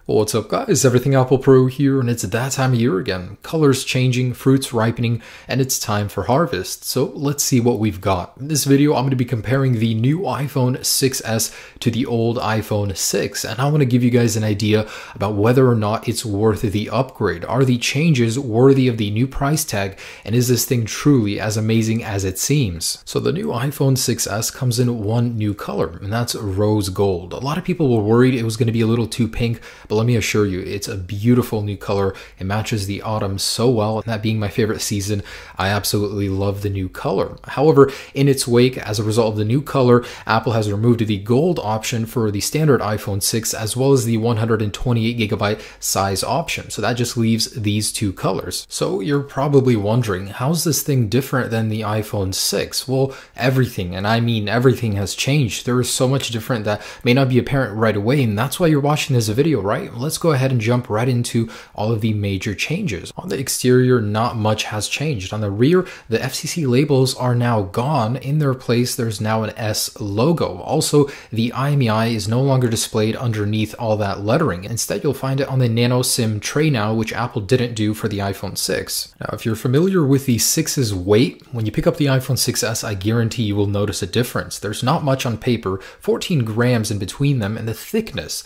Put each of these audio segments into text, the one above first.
Well, what's up guys, Everything Apple Pro here, and it's that time of year again. Colors changing, fruits ripening, and it's time for harvest. So let's see what we've got. In this video, I'm going to be comparing the new iPhone 6s to the old iPhone 6, and I want to give you guys an idea about whether or not it's worth the upgrade. Are the changes worthy of the new price tag, and is this thing truly as amazing as it seems? So the new iPhone 6s comes in one new color, and that's rose gold. A lot of people were worried it was going to be a little too pink, but let me assure you, it's a beautiful new color. It matches the autumn so well, and that being my favorite season, I absolutely love the new color. However, in its wake, as a result of the new color, Apple has removed the gold option for the standard iPhone 6 as well as the 128GB size option. So that just leaves these two colors. So you're probably wondering, how's this thing different than the iPhone 6? Well, everything, and I mean everything, has changed. There is so much different that may not be apparent right away, and that's why you're watching this video, right? Let's go ahead and jump right into all of the major changes. On the exterior, not much has changed. On the rear, the FCC labels are now gone. In their place, there's now an S logo. Also, the IMEI is no longer displayed underneath all that lettering. Instead, you'll find it on the nano SIM tray now, which Apple didn't do for the iPhone 6. Now, if you're familiar with the 6's weight, when you pick up the iPhone 6s, I guarantee you will notice a difference. There's not much on paper, 14 grams in between them, and the thickness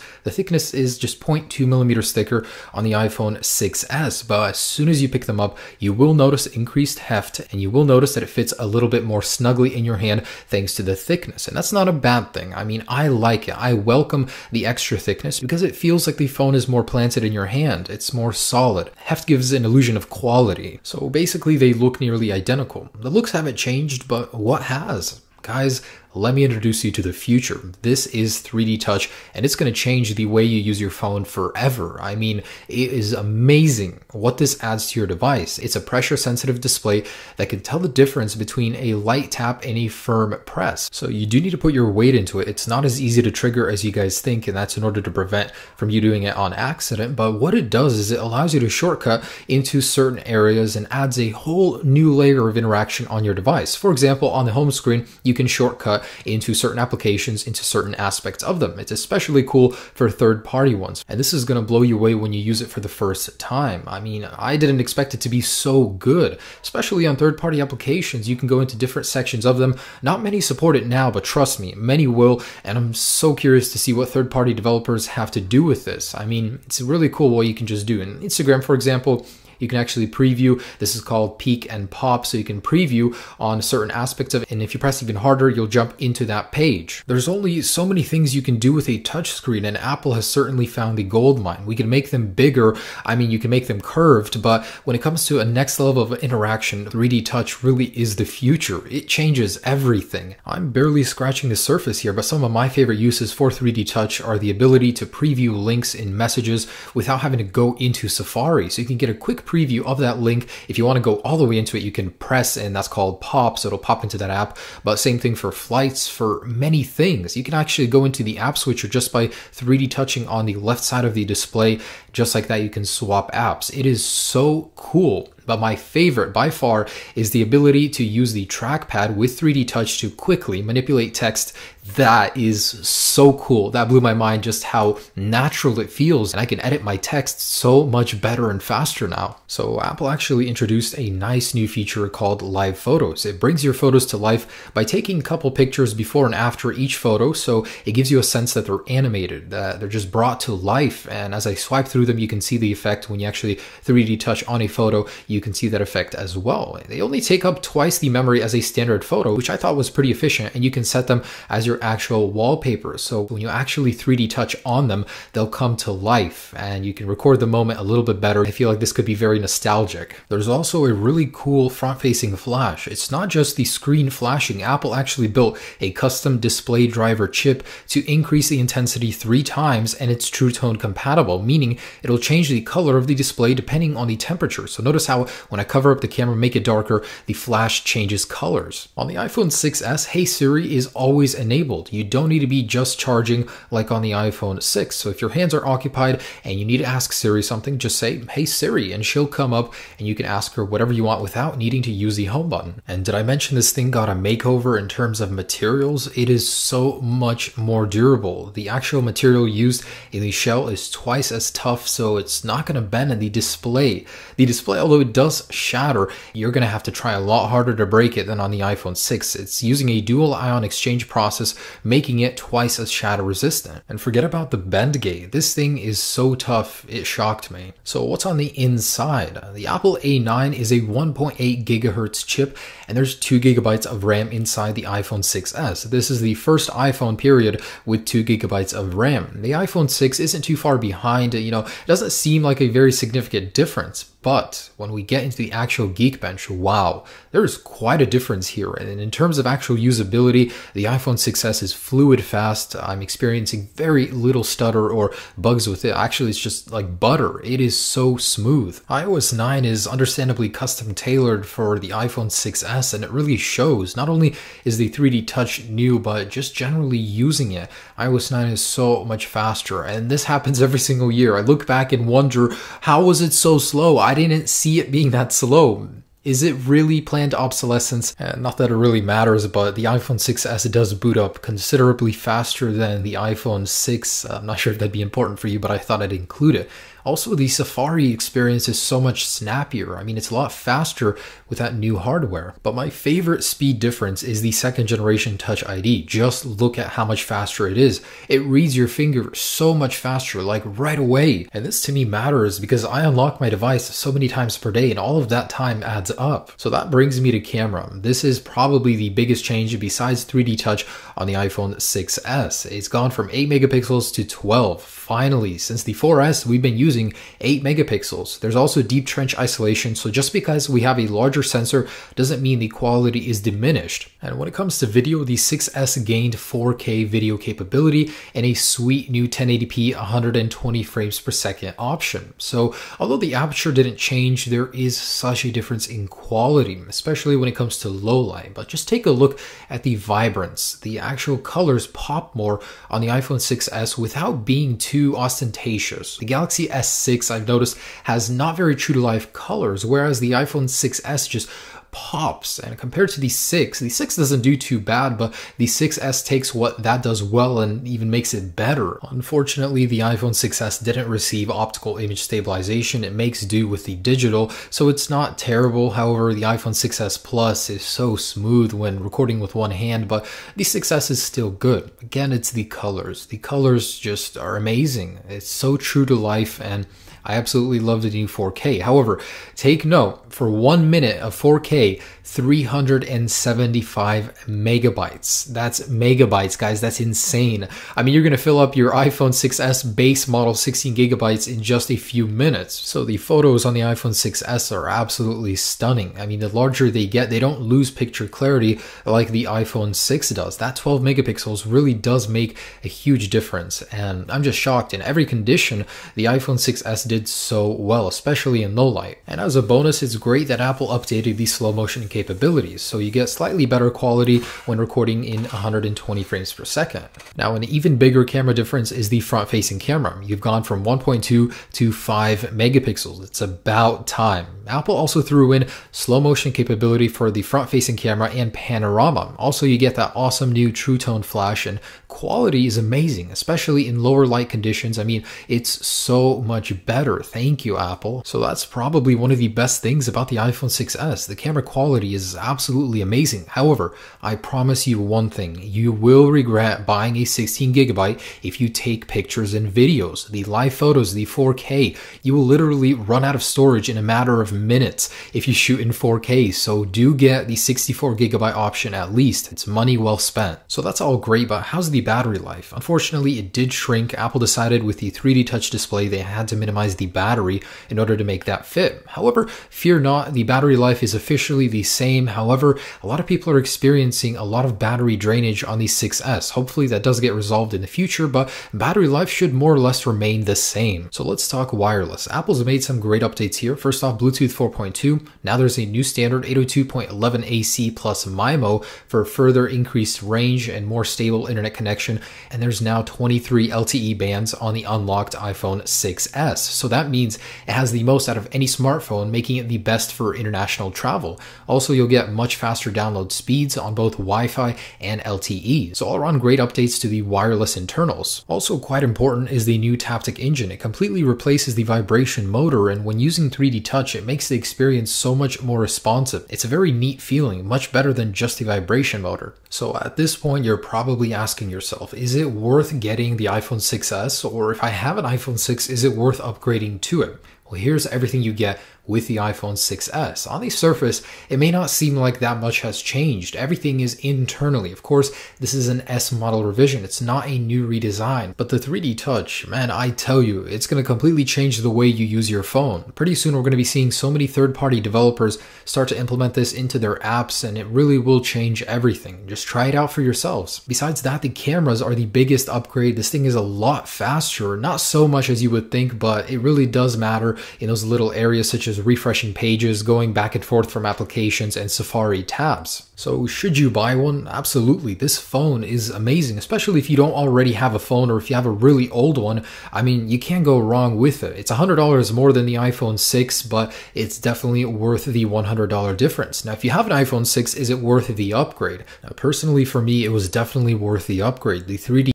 is just 0.2 millimeters thicker on the iPhone 6s, but as soon as you pick them up, you will notice increased heft, and you will notice that it fits a little bit more snugly in your hand thanks to the thickness, and that's not a bad thing. I mean, I like it. I welcome the extra thickness because it feels like the phone is more planted in your hand. It's more solid. Heft gives an illusion of quality. So basically, they look nearly identical. The looks haven't changed, but what has? Guys, let me introduce you to the future. This is 3D Touch, and it's going to change the way you use your phone forever. I mean, it is amazing what this adds to your device. It's a pressure-sensitive display that can tell the difference between a light tap and a firm press. So you do need to put your weight into it. It's not as easy to trigger as you guys think, and that's in order to prevent from you doing it on accident. But what it does is it allows you to shortcut into certain areas and adds a whole new layer of interaction on your device. For example, on the home screen, you can shortcut into certain applications, into certain aspects of them. It's especially cool for third-party ones, and this is going to blow you away when you use it for the first time. I mean, I didn't expect it to be so good, especially on third-party applications. You can go into different sections of them. Not many support it now, but trust me, many will, and I'm so curious to see what third-party developers have to do with this. I mean, it's really cool what you can just do. In Instagram, for example, you can actually preview. This is called peek and pop, so you can preview on certain aspects of it, and if you press even harder, you'll jump into that page. There's only so many things you can do with a touchscreen, and Apple has certainly found the gold mine. We can make them bigger. I mean, you can make them curved, but when it comes to a next level of interaction, 3D Touch really is the future. It changes everything. I'm barely scratching the surface here, but some of my favorite uses for 3D Touch are the ability to preview links in messages without having to go into Safari. So you can get a quick preview of that link. If you want to go all the way into it, you can press, and that's called pop, so it'll pop into that app. But same thing for flights, for many things. You can actually go into the app switcher just by 3D touching on the left side of the display. Just like that, you can swap apps. It is so cool. But my favorite by far is the ability to use the trackpad with 3D Touch to quickly manipulate text. That is so cool. That blew my mind just how natural it feels, and I can edit my text so much better and faster now. So Apple actually introduced a nice new feature called Live Photos. It brings your photos to life by taking a couple pictures before and after each photo, so it gives you a sense that they're animated, that they're just brought to life, and as I swipe through them, you can see the effect. When you actually 3D touch on a photo, you can see that effect as well. They only take up twice the memory as a standard photo, which I thought was pretty efficient, and you can set them as your actual wallpaper. So when you actually 3D touch on them, they'll come to life, and you can record the moment a little bit better. I feel like this could be very nostalgic. There's also a really cool front-facing flash. It's not just the screen flashing. Apple actually built a custom display driver chip to increase the intensity 3 times, and it's True Tone compatible, meaning it'll change the color of the display depending on the temperature. So notice how out, when I cover up the camera, make it darker, the flash changes colors. On the iPhone 6s, Hey Siri is always enabled. You don't need to be just charging like on the iPhone 6. So if your hands are occupied and you need to ask Siri something, just say, Hey Siri, and she'll come up and you can ask her whatever you want without needing to use the home button. And did I mention this thing got a makeover in terms of materials? It is so much more durable. The actual material used in the shell is twice as tough, so it's not going to bend in the display. The display, although it does shatter, you're going to have to try a lot harder to break it than on the iPhone 6. It's using a dual ion exchange process, making it twice as shatter resistant. And forget about the bend gate. This thing is so tough, it shocked me. So what's on the inside? The Apple A9 is a 1.8 gigahertz chip, and there's 2 gigabytes of RAM inside the iPhone 6s. This is the first iPhone period with 2 gigabytes of RAM. The iPhone 6 isn't too far behind, it doesn't seem like a very significant difference. But when we get into the actual Geekbench, wow, there's quite a difference here. And in terms of actual usability, the iPhone 6s is fluid fast. I'm experiencing very little stutter or bugs with it. Actually, it's just like butter. It is so smooth. iOS 9 is understandably custom tailored for the iPhone 6s, and it really shows. Not only is the 3D Touch new, but just generally using it, iOS 9 is so much faster. And this happens every single year. I look back and wonder, how was it so slow? I didn't see it being that slow. Is it really planned obsolescence? Not that it really matters, but the iPhone 6s does boot up considerably faster than the iPhone 6. I'm not sure if that'd be important for you, but I thought I'd include it. Also, the Safari experience is so much snappier. I mean, it's a lot faster with that new hardware. But my favorite speed difference is the second generation Touch ID. Just look at how much faster it is. It reads your finger so much faster, like right away. And this to me matters because I unlock my device so many times per day and all of that time adds up. So that brings me to camera. This is probably the biggest change besides 3D Touch on the iPhone 6s. It's gone from 8 megapixels to 12. Finally, since the 4S, we've been using 8 megapixels. There's also deep trench isolation, so just because we have a larger sensor doesn't mean the quality is diminished. And when it comes to video, the 6S gained 4K video capability and a sweet new 1080p 120 frames per second option. So although the aperture didn't change, there is such a difference in quality, especially when it comes to low light. But just take a look at the vibrance. The actual colors pop more on the iPhone 6s without being too ostentatious. The Galaxy S6, I've noticed, has not very true to life colors, whereas the iPhone 6s just pops. And compared to the 6 doesn't do too bad, but the 6s takes what that does well and even makes it better. Unfortunately, the iPhone 6s didn't receive optical image stabilization. It makes do with the digital, so it's not terrible. However, the iPhone 6s Plus is so smooth when recording with one hand, but the 6s is still good. Again, it's the colors. The colors just are amazing. It's so true to life, and I absolutely love the new 4K. However, take note, for 1 minute of 4K, 375 megabytes. That's megabytes, guys. That's insane. I mean, you're going to fill up your iPhone 6s base model 16 gigabytes in just a few minutes. So the photos on the iPhone 6s are absolutely stunning. I mean, the larger they get, they don't lose picture clarity like the iPhone 6 does. That 12 megapixels really does make a huge difference. And I'm just shocked. In every condition, the iPhone 6s did so well, especially in low light. And as a bonus, it's great that Apple updated the slow motion capabilities, so you get slightly better quality when recording in 120 frames per second. Now, an even bigger camera difference is the front-facing camera. You've gone from 1.2 to 5 megapixels. It's about time. Apple also threw in slow motion capability for the front-facing camera and panorama. Also, you get that awesome new True Tone flash, and quality is amazing, especially in lower light conditions. I mean, it's so much better. Thank you, Apple. So that's probably one of the best things about the iPhone 6s. The camera quality is absolutely amazing. However, I promise you one thing, you will regret buying a 16 gigabyte if you take pictures and videos. The live photos, the 4K, you will literally run out of storage in a matter of minutes if you shoot in 4K. So do get the 64 gigabyte option at least. It's money well spent. So that's all great, but how's the battery life? Unfortunately, it did shrink. Apple decided with the 3D Touch display they had to minimize the battery in order to make that fit. However, fear not, the battery life is officially the same. However, a lot of people are experiencing a lot of battery drainage on the 6s. Hopefully that does get resolved in the future, but battery life should more or less remain the same. So let's talk wireless. Apple's made some great updates here. First off, Bluetooth Bluetooth 4.2. Now there's a new standard 802.11ac plus MIMO for further increased range and more stable internet connection. And there's now 23 LTE bands on the unlocked iPhone 6s. So that means it has the most out of any smartphone, making it the best for international travel. Also, you'll get much faster download speeds on both Wi-Fi and LTE. So all around great updates to the wireless internals. Also quite important is the new Taptic engine. It completely replaces the vibration motor, and when using 3D Touch, it makes the experience so much more responsive. It's a very neat feeling, much better than just the vibration motor. So at this point, you're probably asking yourself, is it worth getting the iPhone 6s? Or if I have an iPhone 6, is it worth upgrading to it? Well, here's everything you get with the iPhone 6s. On the surface, it may not seem like that much has changed. Everything is internally. Of course, this is an S model revision. It's not a new redesign. But the 3D Touch, man, I tell you, it's going to completely change the way you use your phone. Pretty soon, we're going to be seeing so many third-party developers start to implement this into their apps, and it really will change everything. Just try it out for yourselves. Besides that, the cameras are the biggest upgrade. This thing is a lot faster. Not so much as you would think, but it really does matter in those little areas such as refreshing pages, going back and forth from applications, and Safari tabs. So should you buy one? Absolutely. This phone is amazing, especially if you don't already have a phone or if you have a really old one. I mean, you can't go wrong with it. It's $100 more than the iPhone 6, but it's definitely worth the $100 difference. Now, if you have an iPhone 6, is it worth the upgrade? Now, personally, for me, it was definitely worth the upgrade. The 3D